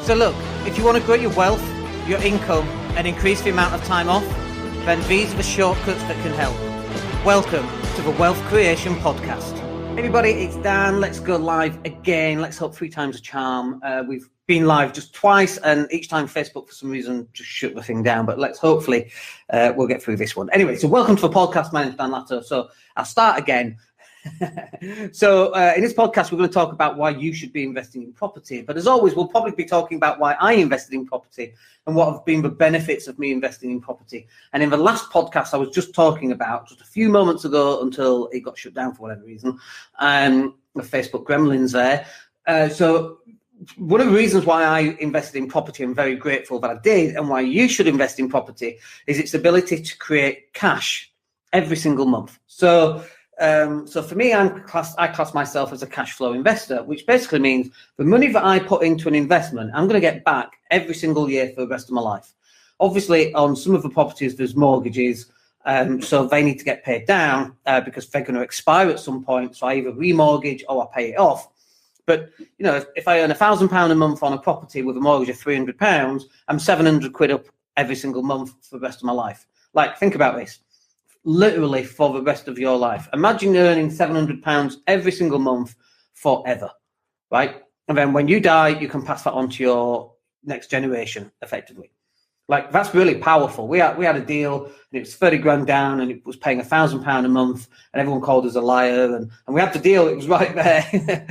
So look, if you want to grow your wealth, your income, and increase the amount of time off, then these are the shortcuts that can help. Welcome to the Wealth Creation Podcast. Hey everybody, it's Dan. Let's go live again. Let's hope 3 times a charm. We've been live just twice, and each time Facebook, for some reason, just shut the thing down. But let's hopefully we'll get through this one. Anyway, so welcome to the podcast. My name's Dan Latto. So I'll start again. So in this podcast, we're going to talk about why you should be investing in property. But as always, we'll probably be talking about why I invested in property and what have been the benefits of me investing in property. And in the last podcast, I was just talking about, just a few moments ago until it got shut down for whatever reason, the Facebook gremlins there. So one of the reasons why I invested in property, I'm very grateful that I did, and why you should invest in property, is its ability to create cash every single month. So for me, I class myself as a cash flow investor, which basically means the money that I put into an investment, I'm going to get back every single year for the rest of my life. Obviously, on some of the properties, there's mortgages, so they need to get paid down because they're going to expire at some point. So I either remortgage or I pay it off. But, you know, if I earn £1,000 a month on a property with a mortgage of £300, I'm £700 up every single month for the rest of my life. Like, think about this. Literally for the rest of your life. Imagine earning £700 every single month forever, right? And then when you die, you can pass that on to your next generation, effectively. Like, that's really powerful. We had a deal, and it was 30 grand down, and it was paying £1,000 a month, and everyone called us a liar, and we had the deal. It was right there.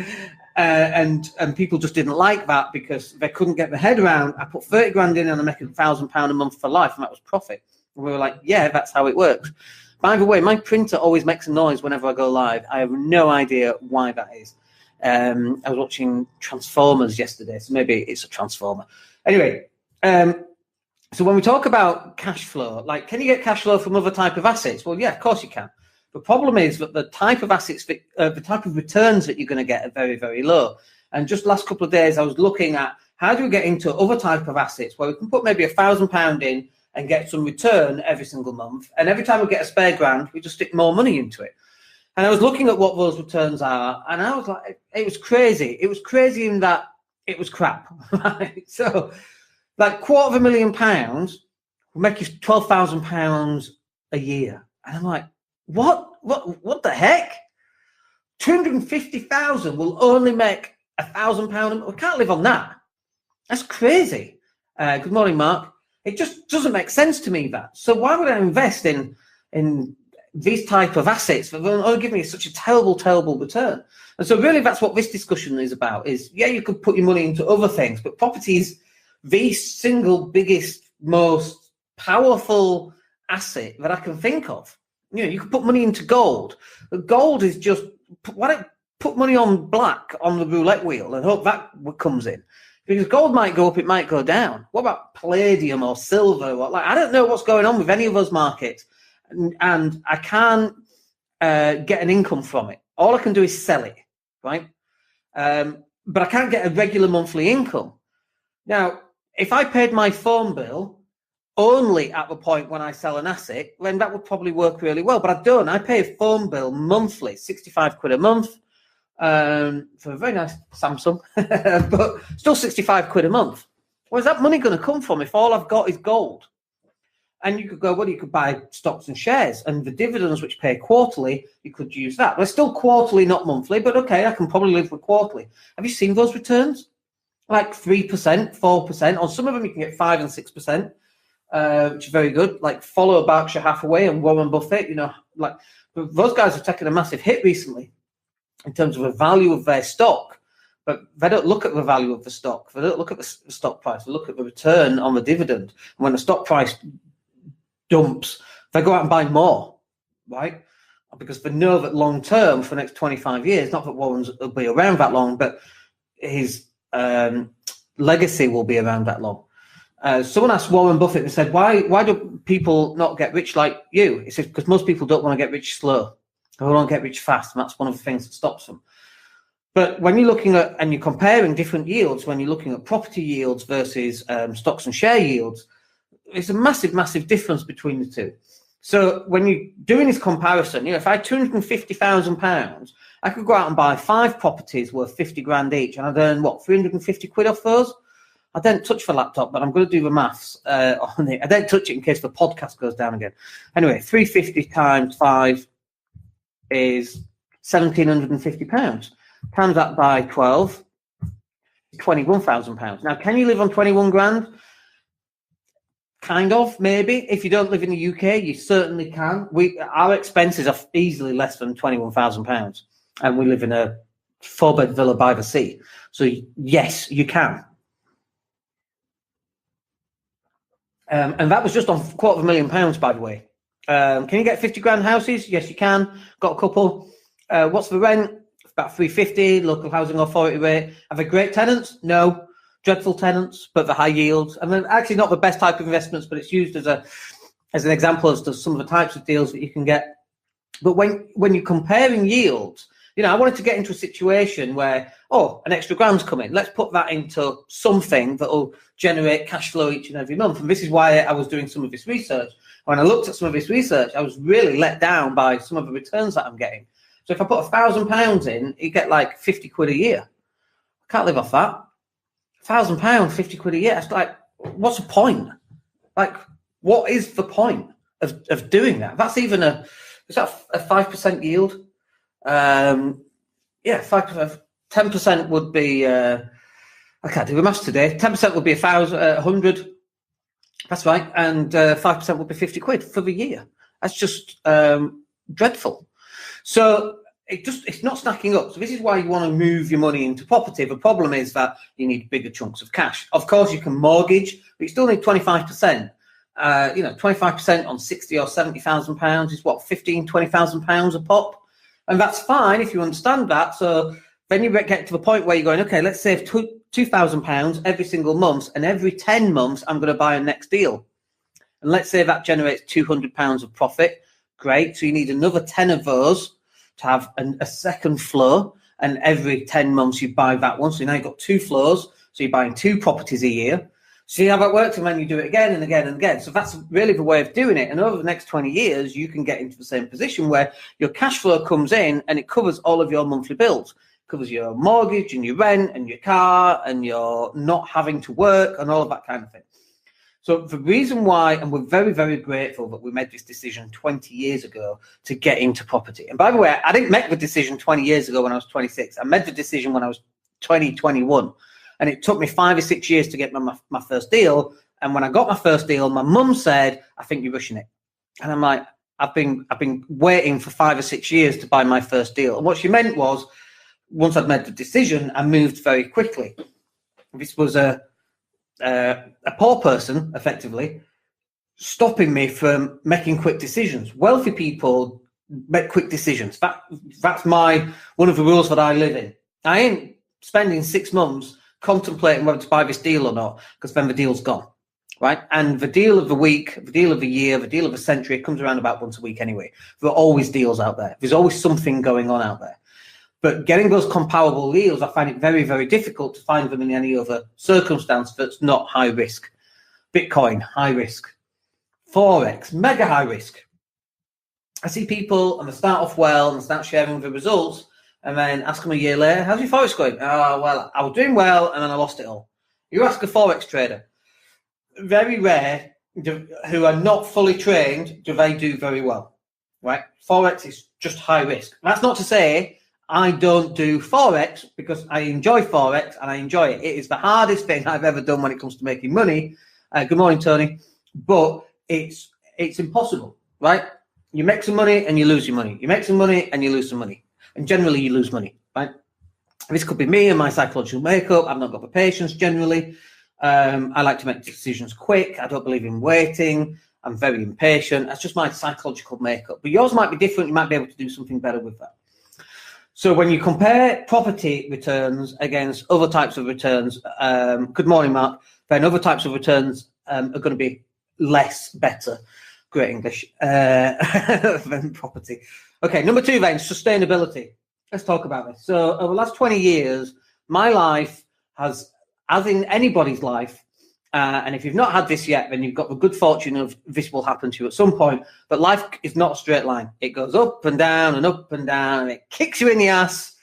And people just didn't like that because they couldn't get their head around. I put 30 grand in and I'm making £1,000 a month for life, and that was profit. And we were like, yeah, that's how it works. By the way, my printer always makes a noise whenever I go live. I have no idea why that is. I was watching Transformers yesterday, so maybe it's a transformer. Anyway, so when we talk about cash flow, like, can you get cash flow from other type of assets? Well, yeah, of course you can. The problem is that the type of assets, the type of returns that you're going to get are very, very low. And just last couple of days, I was looking at how do we get into other type of assets where we can put maybe £1,000 in and get some return every single month. And every time we get a spare grand, we just stick more money into it. And I was looking at what those returns are, and I was like, it was crazy. It was crazy in that it was crap. Right? So, like, £250,000 will make you £12,000 a year. And I'm like, what the heck? 250,000 will only make £1,000. We can't live on that. That's crazy. Good morning, Mark. It just doesn't make sense to me, that. So why would I invest in these type of assets that will only give me such a terrible, terrible return? And so really that's what this discussion is about, is, yeah, you could put your money into other things, but property is the single biggest, most powerful asset that I can think of. You know, you could put money into gold. But gold is just, why don't put money on black on the roulette wheel and hope that comes in? Because gold might go up, it might go down. What about palladium or silver? I don't know what's going on with any of those markets, and I can't get an income from it. All I can do is sell it, right? But I can't get a regular monthly income. Now, if I paid my phone bill only at the point when I sell an asset, then that would probably work really well. But I don't. I pay a phone bill monthly, £65 a month. For a very nice Samsung, but still £65 a month. Where's that money going to come from if all I've got is gold? And you could go, well, you could buy stocks and shares, and the dividends which pay quarterly, you could use that. They're still quarterly, not monthly, but okay, I can probably live with quarterly. Have you seen those returns? Like 3%, 4%. On some of them, you can get 5 and 6%, which is very good. Like follow Berkshire Hathaway and Warren Buffett, you know, like those guys have taken a massive hit recently in terms of the value of their stock, but they don't look at the value of the stock. They don't look at the stock price. They look at the return on the dividend. And when the stock price dumps, they go out and buy more, right? Because they know that long term, for the next 25 years, not that Warren's will be around that long, but his legacy will be around that long. Someone asked Warren Buffett and said, why do people not get rich like you? He said, because most people don't want to get rich slow. They don't get rich fast, and that's one of the things that stops them. But when you're looking at, and you're comparing different yields, when you're looking at property yields versus stocks and share yields, it's a massive, massive difference between the two. So when you're doing this comparison, you know, if I had £250,000, I could go out and buy 5 properties worth 50 grand each, and I'd earn, what, 350 quid off those? I don't touch the laptop, but I'm going to do the maths on it. I don't touch it in case the podcast goes down again. Anyway, 350 times 5 is £1,750. Times that by 12, £21,000. Now, can you live on 21 grand? Kind of, maybe. If you don't live in the UK, you certainly can. Our expenses are easily less than £21,000, and we live in a 4-bed villa by the sea. So yes, you can. And that was just on £250,000, by the way. Can you get 50 grand houses? Yes, you can. Got a couple. What's the rent? About 350. Local housing authority rate. Are they great tenants? No. Dreadful tenants, but the high yields. And then actually not the best type of investments, but it's used as an example as to some of the types of deals that you can get. But when you're comparing yields, I wanted to get into a situation where, an extra grand's coming. Let's put that into something that will generate cash flow each and every month. And this is why I was doing some of this research. When I looked at some of this research, I was really let down by some of the returns that I'm getting. So if I put £1,000 in, you get like 50 quid a year. I can't live off that. £1,000, 50 quid a year. It's like, what's the point? Like, what is the point of doing that? That's even is that a 5% yield? 5%. 10% would be, I can't do the maths today. 10% would be 100. That's right. And 5% would be 50 quid for the year. That's just dreadful. So it's not stacking up. So this is why you want to move your money into property. The problem is that you need bigger chunks of cash. Of course, you can mortgage, but you still need 25%. 25% on 60 or 70,000 pounds is what, 15, 20,000 pounds a pop. And that's fine if you understand that. So then you get to the point where you're going, okay, let's save £2,000 every single month. And every 10 months, I'm going to buy a next deal. And let's say that generates £200 of profit. Great. So you need another 10 of those to have a second flow, and every 10 months you buy that one. So now you've got 2 floors, so you're buying 2 properties a year. See how that works, and then you do it again and again and again. So that's really the way of doing it. And over the next 20 years, you can get into the same position where your cash flow comes in and it covers all of your monthly bills. It covers your mortgage and your rent and your car, and you're not having to work and all of that kind of thing. So the reason why, and we're very, very grateful that we made this decision 20 years ago to get into property. And by the way, I didn't make the decision 20 years ago when I was 26. I made the decision when I was 21. And it took me 5 or 6 years to get my first deal. And when I got my first deal, my mum said, I think you're rushing it. And I'm like, I've been waiting for 5 or 6 years to buy my first deal. And what she meant was, once I'd made the decision, I moved very quickly. This was a poor person, effectively, stopping me from making quick decisions. Wealthy people make quick decisions. That's one of the rules that I live in. I ain't spending 6 months contemplating whether to buy this deal or not, because then the deal's gone, right? And the deal of the week, the deal of the year, the deal of the century comes around about once a week anyway. There are always deals out there. There's always something going on out there. But getting those comparable deals, I find it very, very difficult to find them in any other circumstance that's not high risk. Bitcoin, high risk. Forex, mega high risk. I see people and they start off well and start sharing the results, and then ask them a year later, how's your Forex going? Oh, well, I was doing well and then I lost it all. You ask a Forex trader, very rare, who are not fully trained, do they do very well, right? Forex is just high risk. That's not to say I don't do Forex, because I enjoy Forex and I enjoy it. It is the hardest thing I've ever done when it comes to making money. Good morning, Tony. But it's impossible, right? You make some money and you lose your money. You make some money and you lose some money. And generally you lose money, right? This could be me and my psychological makeup. I've not got the patience generally. I like to make decisions quick. I don't believe in waiting. I'm very impatient. That's just my psychological makeup. But yours might be different. You might be able to do something better with that. So when you compare property returns against other types of returns, good morning, Mark, then other types of returns are going to be better, great English, than property. Okay, number 2 then, sustainability. Let's talk about this. So over the last 20 years, my life has, as in anybody's life, and if you've not had this yet, then you've got the good fortune of this will happen to you at some point. But life is not a straight line. It goes up and down and up and down, and it kicks you in the ass,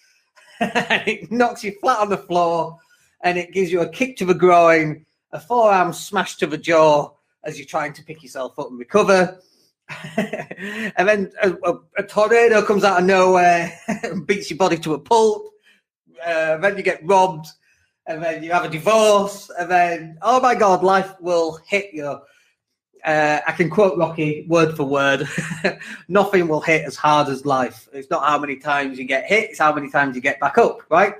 and it knocks you flat on the floor, and it gives you a kick to the groin, a forearm smash to the jaw as you're trying to pick yourself up and recover. And then a tornado comes out of nowhere and beats your body to a pulp. Then you get robbed, and then you have a divorce, and then, oh my God, life will hit you. I can quote Rocky word for word. Nothing will hit as hard as life. It's not how many times you get hit, it's how many times you get back up, right?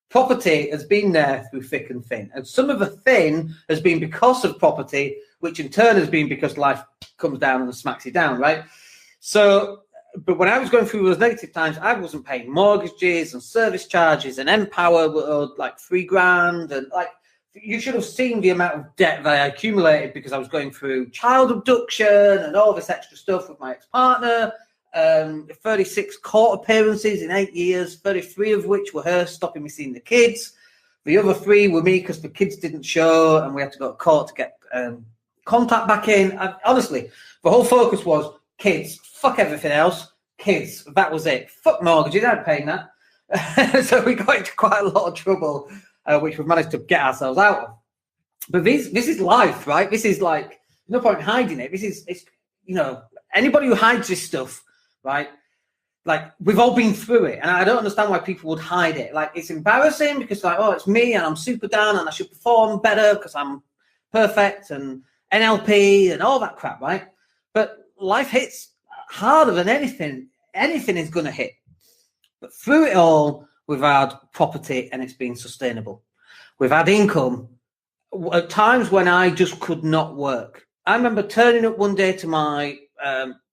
Property has been there through thick and thin. And some of the thin has been because of property, which in turn has been because life comes down and smacks you down, right? So, but when I was going through those negative times, I wasn't paying mortgages and service charges, and Empower were like $3,000, and like, you should have seen the amount of debt that I accumulated because I was going through child abduction and all this extra stuff with my ex-partner. 36 court appearances in 8 years, 33 of which were her stopping me seeing the kids. The other 3 were me because the kids didn't show and we had to go to court to get contact back in. Honestly, the whole focus was kids, fuck everything else, kids, that was it. Fuck mortgages, I ain't paying that. So we got into quite a lot of trouble, which we've managed to get ourselves out of. But this is life, right? This is like, no point in hiding it. It's anybody who hides this stuff, right? Like, we've all been through it, and I don't understand why people would hide it. Like, it's embarrassing because, like, oh, it's me and I'm super down and I should perform better because I'm perfect and NLP and all that crap, right? But life hits harder than anything. Anything is going to hit. But through it all, we've had property and it's been sustainable. We've had income at times when I just could not work. I remember turning up one day to my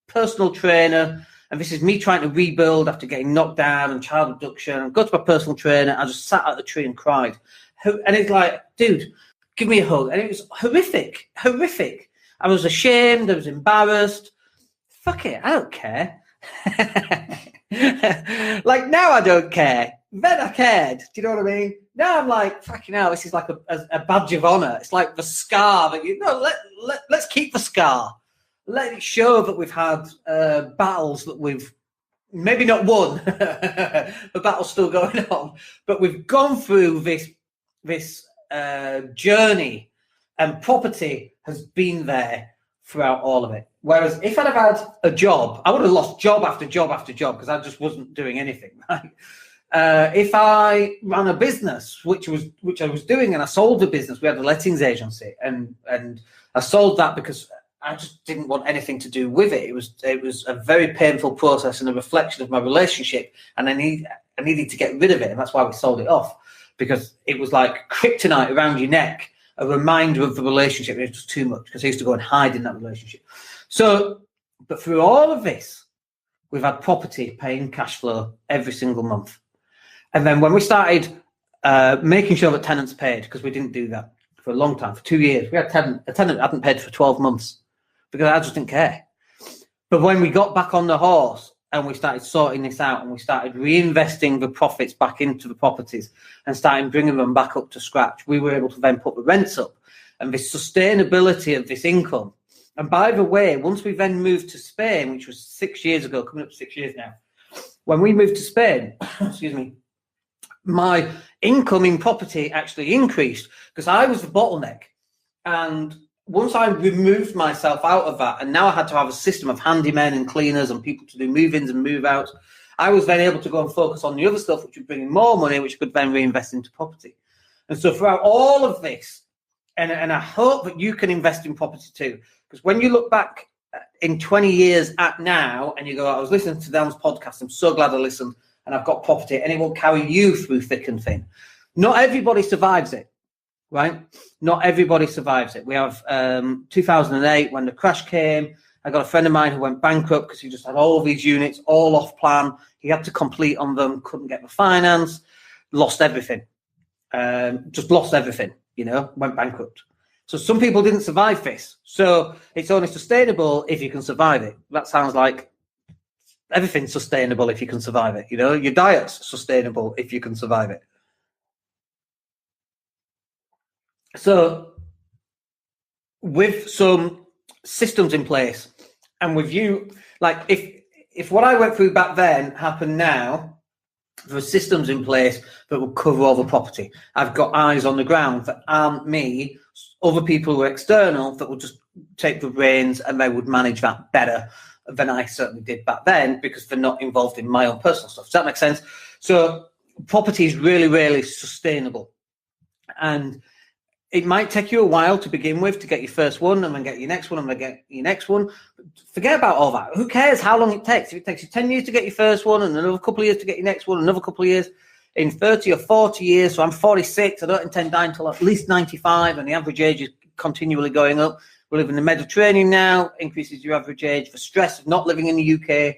personal trainer, and this is me trying to rebuild after getting knocked down and child abduction. I go to my personal trainer, I just sat at the tree and cried. And it's like, dude, give me a hug. And it was horrific. I was ashamed, I was embarrassed. Fuck it, I don't care. Like, now I don't care. Then I cared. Do you know what I mean? Now I'm like, fucking hell, this is like a badge of honor. It's like the scar that let's keep the scar. Let it show that we've had battles that we've maybe not won. The battle's still going on, but we've gone through this journey, and property has been there throughout all of it. Whereas if I'd have had a job, I would have lost job after job after job because I just wasn't doing anything, right? If I ran a business, which I was doing, and I sold the business, we had a lettings agency, and I sold that because I just didn't want anything to do with it. It was a very painful process and a reflection of my relationship, and I needed to get rid of it, and that's why we sold it off, because it was like kryptonite around your neck, a reminder of the relationship. It was just too much because I used to go and hide in that relationship. So, but through all of this, we've had property paying cash flow every single month. And then when we started making sure that tenants paid, because we didn't do that for a long time, for 2 years, we had a tenant hadn't paid for 12 months because I just didn't care. But when we got back on the horse and we started sorting this out and we started reinvesting the profits back into the properties and starting bringing them back up to scratch, we were able to then put the rents up, and the sustainability of this income. And by the way, once we then moved to Spain, which was 6 years ago, coming up to 6 years now, when we moved to Spain, excuse me, my income in property actually increased because I was the bottleneck. And once I removed myself out of that, and now I had to have a system of handymen and cleaners and people to do move-ins and move-outs, I was then able to go and focus on the other stuff, which would bring in more money, which could then reinvest into property. And so throughout all of this, and I hope that you can invest in property too, because when you look back in 20 years at now, and you go, I was listening to Dan's podcast, I'm so glad I listened, and I've got property, and it will carry you through thick and thin. Not everybody survives it, right? Not everybody survives it. We have 2008, when the crash came, I got a friend of mine who went bankrupt because he just had all these units, all off plan. He had to complete on them, couldn't get the finance, lost everything. Just lost everything, went bankrupt. So some people didn't survive this. So it's only sustainable if you can survive it. That sounds like everything's sustainable if you can survive it. Your diet's sustainable if you can survive it. So with some systems in place, and with you, like if what I went through back then happened now, There are systems in place that will cover all the property. I've got eyes on the ground that aren't me, other people who are external that will just take the reins and they would manage that better than I certainly did back then, because they're not involved in my own personal stuff. Does that make sense? So property is really, really sustainable. And it might take you a while to begin with to get your first one, and then get your next one, and then get your next one. Forget about all that. Who cares how long it takes? If it takes you 10 years to get your first one, and another couple of years to get your next one, another couple of years, in 30 or 40 years, so I'm 46, I don't intend dying until at least 95, and the average age is continually going up. We live in the Mediterranean now, increases your average age. The stress of not living in the UK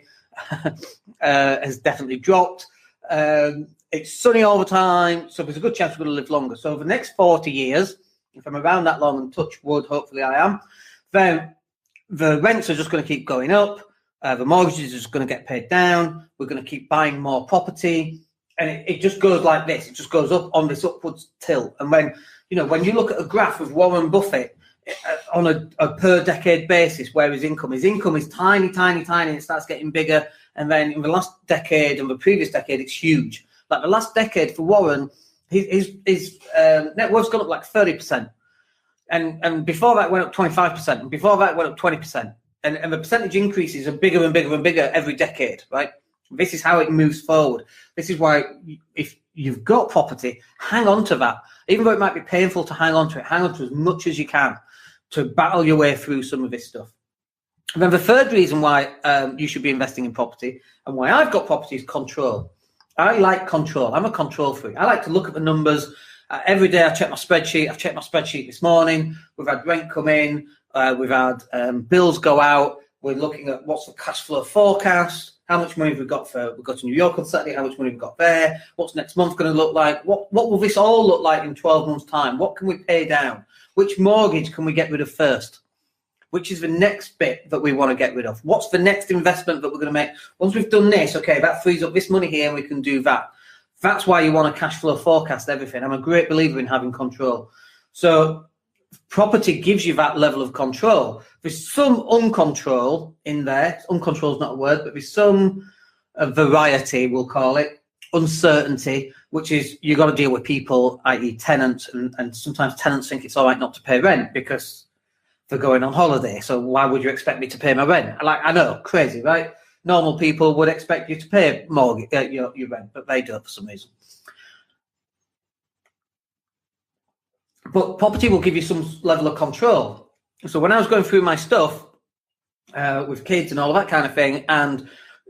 has definitely dropped. It's sunny all the time, so there's a good chance we're going to live longer. So over the next 40 years, if I'm around that long, and touch wood, hopefully I am, then the rents are just going to keep going up. The mortgages are just going to get paid down. We're going to keep buying more property. And it just goes like this. It just goes up on this upwards tilt. And when you look at a graph of Warren Buffett on a per decade basis, where his income is tiny, tiny, tiny, and it starts getting bigger. And then in the last decade and the previous decade, it's huge. Like the last decade for Warren, his net worth's gone up like 30%. And before that went up 25%. And before that went up 20%. And the percentage increases are bigger and bigger and bigger every decade, right? This is how it moves forward. This is why if you've got property, hang on to that. Even though it might be painful to hang on to it, hang on to as much as you can to battle your way through some of this stuff. And then the third reason why you should be investing in property, and why I've got property, is control. I like control. I'm a control freak. I like to look at the numbers. Every day I check my spreadsheet. I've checked my spreadsheet this morning. We've had rent come in. We've had bills go out. We're looking at what's the cash flow forecast. How much money have we got we've got to New York on Saturday? How much money have we got there? What's next month going to look like? What will this all look like in 12 months' time? What can we pay down? Which mortgage can we get rid of first? Which is the next bit that we want to get rid of? What's the next investment that we're going to make? Once we've done this, okay, that frees up this money here and we can do that. That's why you want to cash flow forecast everything. I'm a great believer in having control. So property gives you that level of control. There's some uncontrol in there. Uncontrol is not a word, but there's some variety, we'll call it, uncertainty, which is you've got to deal with people, i.e. tenants, and sometimes tenants think it's all right not to pay rent because they're going on holiday. So why would you expect me to pay my rent? I know, crazy, right? Normal people would expect you to pay mortgage, your rent, but they don't for some reason. But property will give you some level of control. So when I was going through my stuff with kids and all of that kind of thing, and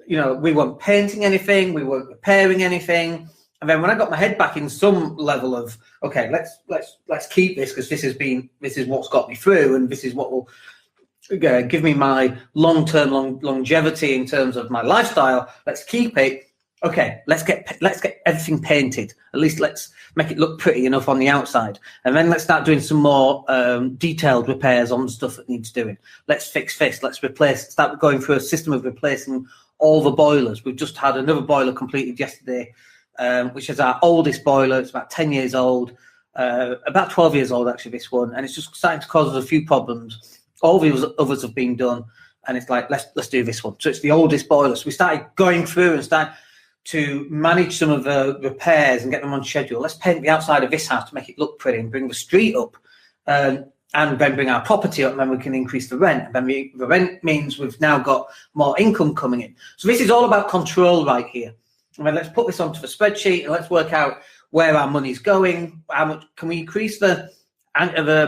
we weren't painting anything, we weren't repairing anything, and then when I got my head back in some level of okay, let's keep this because this is what's got me through, and this is what will give me my long-term longevity in terms of my lifestyle. Let's keep it. Okay, let's get everything painted. At least let's make it look pretty enough on the outside, and then let's start doing some more detailed repairs on the stuff that needs doing. Let's fix this. Let's replace. Start going through a system of replacing all the boilers. We've just had another boiler completed yesterday, which is our oldest boiler. It's about 10 years old, about 12 years old actually. This one, and it's just starting to cause us a few problems. All the others have been done, and it's like let's do this one. So it's the oldest boiler. So we started going through and started to manage some of the repairs and get them on schedule. Let's paint the outside of this house to make it look pretty and bring the street up, and then bring our property up, and then we can increase the rent. And then the rent means we've now got more income coming in. So this is all about control right here. And then let's put this onto the spreadsheet and let's work out where our money's going. How much can we increase the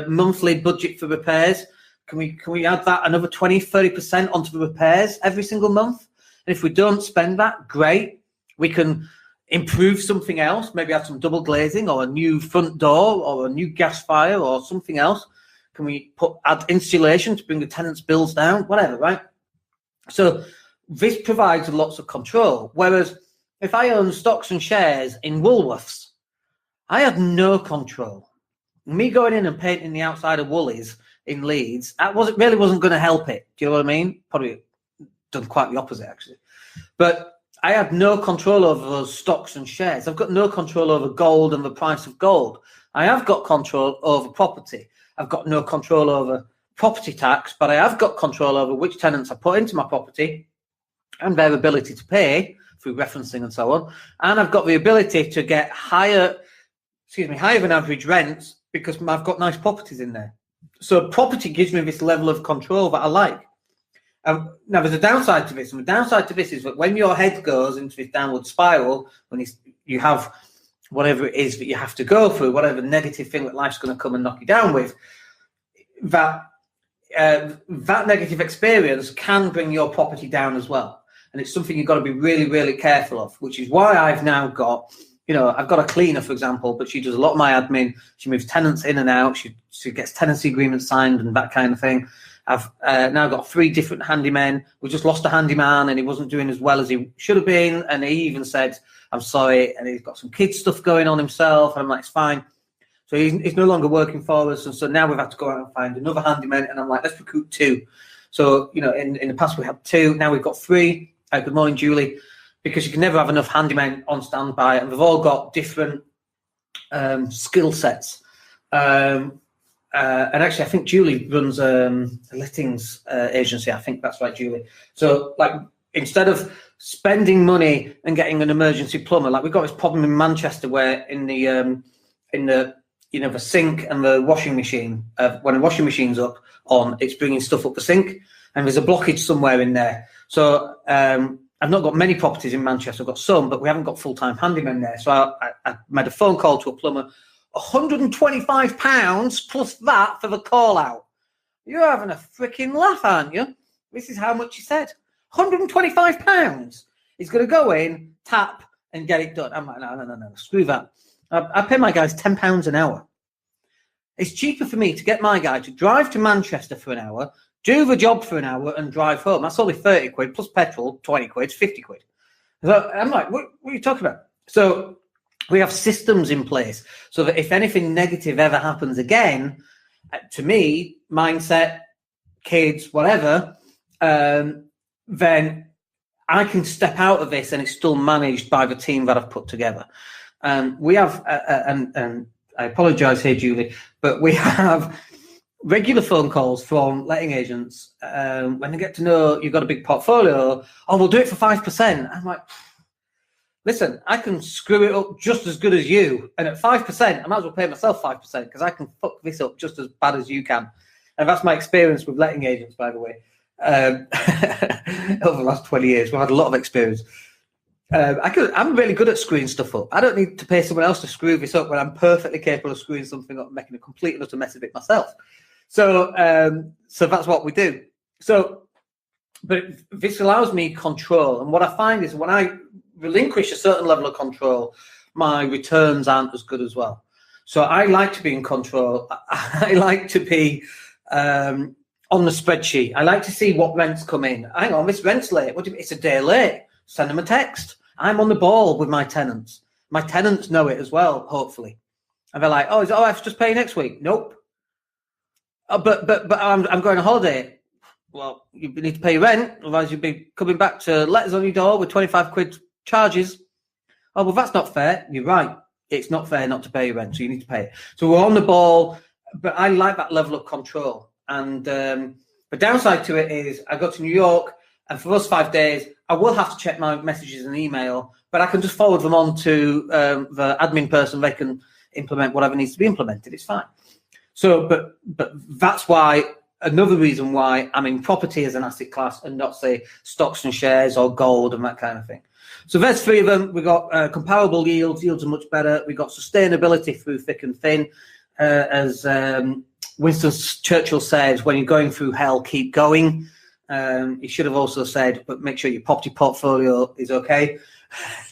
monthly budget for repairs? Can we add that another 20-30% onto the repairs every single month? And if we don't spend that, great. We can improve something else, maybe add some double glazing or a new front door or a new gas fire or something else. Can we add insulation to bring the tenants' bills down? Whatever, right? So this provides lots of control. Whereas if I own stocks and shares in Woolworths, I have no control. Me going in and painting the outside of Woolies in Leeds, really wasn't going to help it. Do you know what I mean? Probably done quite the opposite, actually. But I have no control over those stocks and shares. I've got no control over gold and the price of gold. I have got control over property. I've got no control over property tax, but I have got control over which tenants I put into my property and their ability to pay through referencing and so on. And I've got the ability to get higher than average rents because I've got nice properties in there. So property gives me this level of control that I like. Now, there's a downside to this. And the downside to this is that when your head goes into this downward spiral, when you have whatever it is that you have to go through, whatever negative thing that life's going to come and knock you down with, that negative experience can bring your property down as well. And it's something you've got to be really, really careful of, which is why I've now got, I've got a cleaner, for example, but she does a lot of my admin. She moves tenants in and out. She gets tenancy agreements signed and that kind of thing. I've now got 3 different handymen. We just lost a handyman and he wasn't doing as well as he should have been. And he even said, I'm sorry. And he's got some kids stuff going on himself. And I'm like, it's fine. So he's no longer working for us. And so now we've had to go out and find another handyman. And I'm like, let's recruit 2. So, in the past we had 2. Now we've got 3. Good morning, Julie. Because you can never have enough handymen on standby. And they've all got different skill sets. And actually, I think Julie runs a lettings agency. I think that's right, Julie. So, instead of spending money and getting an emergency plumber, we've got this problem in Manchester where in the the sink and the washing machine, when the washing machine's on, it's bringing stuff up the sink, and there's a blockage somewhere in there. So I've not got many properties in Manchester. I've got some, but we haven't got full-time handymen there. So I made a phone call to a plumber. £125 plus that for the call out. You're having a freaking laugh, aren't you? This is how much he said. £125. He's going to go in, tap, and get it done. I'm like, no, screw that. I pay my guys £10 an hour. It's cheaper for me to get my guy to drive to Manchester for an hour, do the job for an hour, and drive home. That's only 30 quid plus petrol, 20 quid, 50 quid. So I'm like, what are you talking about? So we have systems in place so that if anything negative ever happens again, to me, mindset, kids, whatever, then I can step out of this and it's still managed by the team that I've put together. We have, and I apologise here, Julie, but we have regular phone calls from letting agents when they get to know you've got a big portfolio. Oh, we'll do it for 5%. I'm like, listen, I can screw it up just as good as you. And at 5%, I might as well pay myself 5% because I can fuck this up just as bad as you can. And that's my experience with letting agents, by the way. Over the last 20 years, we've had a lot of experience. I'm really good at screwing stuff up. I don't need to pay someone else to screw this up when I'm perfectly capable of screwing something up and making a complete and utter mess of it myself. So that's what we do. But this allows me control. And what I find is when I relinquish a certain level of control, my returns aren't as good as well. So I like to be in control. I like to be on the spreadsheet. I like to see what rents come in. Hang on, this rent's late. What do you mean? It's a day late. Send them a text. I'm on the ball with my tenants. My tenants know it as well, hopefully. And they're like, oh, I have to just pay next week? Nope. Oh, but I'm going on holiday. Well, you need to pay your rent, otherwise you'll be coming back to letters on your door with 25 quid charges. Oh, well, that's not fair. You're right. It's not fair not to pay your rent, so you need to pay it. So we're on the ball, but I like that level of control. And the downside to it is I go to New York, and for those 5 days, I will have to check my messages and email, but I can just forward them on to the admin person. They can implement whatever needs to be implemented. It's fine. So, but that's why, another reason why I'm in property as an asset class and not, say, stocks and shares or gold and that kind of thing. So there's 3 of them. We've got comparable yields. Yields are much better. We've got sustainability through thick and thin. As Winston Churchill says, when you're going through hell, keep going. He should have also said, but make sure your property portfolio is okay.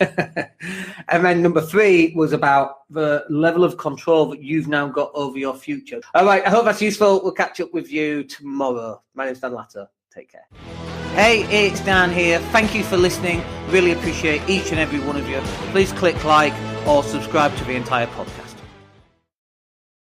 And then number 3 was about the level of control that you've now got over your future. All right, I hope that's useful. We'll catch up with you tomorrow. My name's Dan Latto. Take care. Hey, it's Dan here. Thank you for listening. Really appreciate each and every one of you. Please click like or subscribe to the entire podcast.